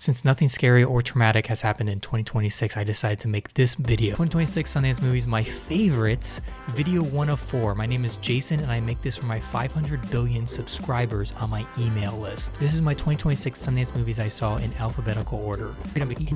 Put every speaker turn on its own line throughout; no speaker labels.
Since nothing scary or traumatic has happened in 2026, I decided to make this video. 2026 Sundance movies, my favorites, video 1 of 4. My name is Jason and I make this for my 500 billion subscribers on my email list. This is my 2026 Sundance movies I saw in alphabetical order.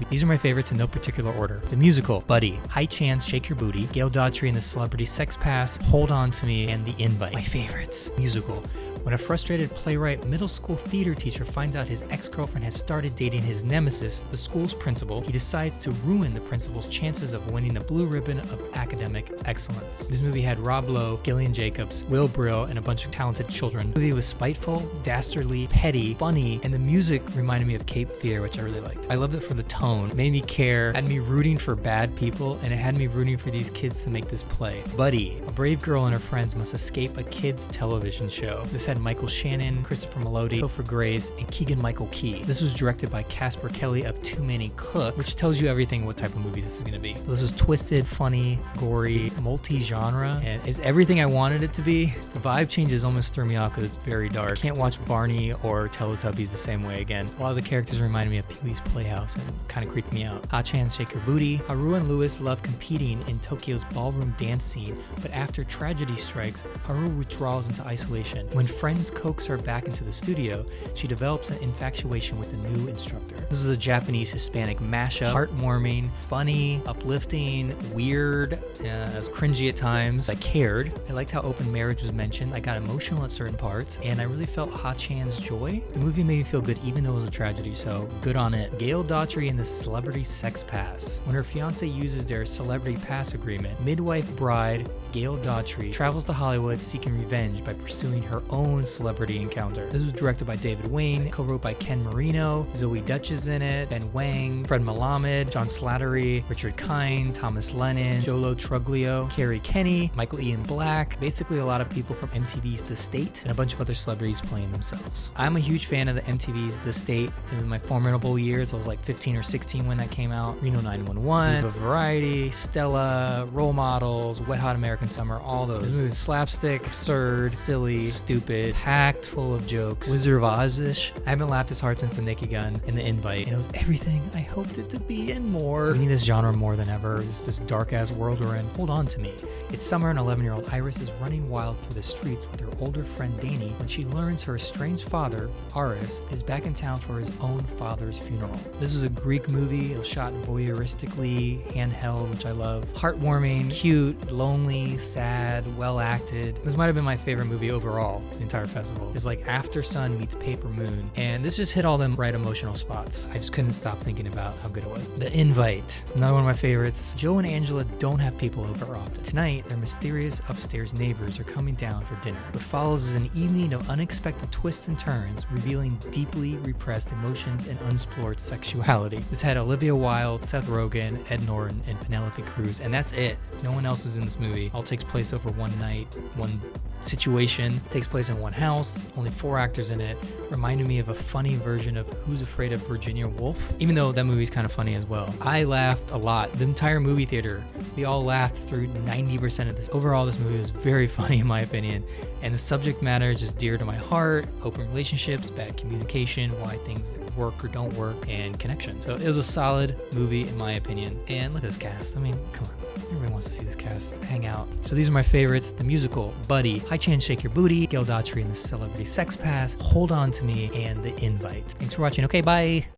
These are my favorites in no particular order. The musical, Buddy, High Chance, Shake Your Booty, Gail, Daughtry and the Celebrity Sex Pass, Hold On To Me, and The Invite. My favorites. Musical. When a frustrated playwright middle school theater teacher finds out his ex-girlfriend has started dating his nemesis, the school's principal, he decides to ruin the principal's chances of winning the blue ribbon of academic excellence. This movie had Rob Lowe, Gillian Jacobs, Will Brill, and a bunch of talented children. The movie was spiteful, dastardly, petty, funny, and the music reminded me of Cape Fear, which I really liked. I loved it for the tone, made me care, had me rooting for bad people, and it had me rooting for these kids to make this play. Buddy, a brave girl and her friends must escape a kids' television show. This had Michael Shannon, Christopher Melody, Topher Grace, and Keegan-Michael Key. This was directed by Casper Kelly of Too Many Cooks, which tells you everything what type of movie this is going to be. This was twisted, funny, gory, multi-genre, and is everything I wanted it to be. The vibe changes almost threw me off because it's very dark. I can't watch Barney or Teletubbies the same way again. A lot of the characters reminded me of Pee-wee's Playhouse and kind of creeped me out. Hot Chance, Shake Your Booty. Haru and Lewis love competing in Tokyo's ballroom dance scene, but after tragedy strikes, Haru withdraws into isolation. When friends coax her back into the studio, she develops an infatuation with the new instructor. This was a Japanese-Hispanic mashup, heartwarming, funny, uplifting, weird, it was cringy at times. I cared. I liked how open marriage was mentioned. I got emotional at certain parts, and I really felt Ha-chan's joy. The movie made me feel good even though it was a tragedy, so good on it. Gail, Daughtry and the Celebrity Sex Pass. When her fiance uses their celebrity pass agreement, midwife bride Gail Daughtry travels to Hollywood seeking revenge by pursuing her own celebrity encounter. This was directed by David Wayne, co-wrote by Ken Marino, Zoe Dutch is in it, Ben Wang, Fred Malamed, John Slattery, Richard Kind, Thomas Lennon, Jolo Truglio, Carrie Kenny, Michael Ian Black, basically a lot of people from MTV's The State, and a bunch of other celebrities playing themselves. I'm a huge fan of the MTV's The State. In my formidable years, I was like 15 or 16 when that came out. Reno 911, Viva Variety, Stella, Role Models, Wet Hot American Summer, all those. It was slapstick, absurd, silly, stupid, packed full of jokes. Wizard of Oz-ish. I haven't laughed as hard since The Naked Gun and The Invite, and it was everything I hoped it to be and more. We need this genre more than ever. It's this dark-ass world we're in. Hold On To Me. It's summer and 11-year-old Iris is running wild through the streets with her older friend Danny when she learns her estranged father, Aris, is back in town for his own father's funeral. This was a Greek movie. It was shot voyeuristically, handheld, which I love. Heartwarming, cute, lonely, sad, well acted. This might have been my favorite movie overall, the entire festival. It's like After Sun meets Paper Moon, and this just hit all them right emotional spots. I just couldn't stop thinking about how good it was. The Invite, another one of my favorites. Joe and Angela don't have people over often. Tonight, their mysterious upstairs neighbors are coming down for dinner. What follows is an evening of unexpected twists and turns, revealing deeply repressed emotions and unexplored sexuality. This had Olivia Wilde, Seth Rogen, Ed Norton, and Penelope Cruz, and that's it. No one else is in this movie. All takes place over one night, one situation, takes place in one house, only 4 actors in it. Reminded me of a funny version of Who's Afraid of Virginia Woolf, even though that movie's kind of funny as well. I laughed a lot. The entire movie theater, we all laughed through 90% of this. Overall, this movie was very funny in my opinion, and the subject matter is just dear to my heart. Open relationships, bad communication, why things work or don't work, and connection. So it was a solid movie in my opinion. And look at this cast. I mean, come on. Everybody wants to see this cast hang out. So these are my favorites. The musical, Buddy, High Chance, Shake Your Booty, Gail Daughtry and the Celebrity Sex Pass, Hold On To Me, and The Invite. Thanks for watching. Okay, bye.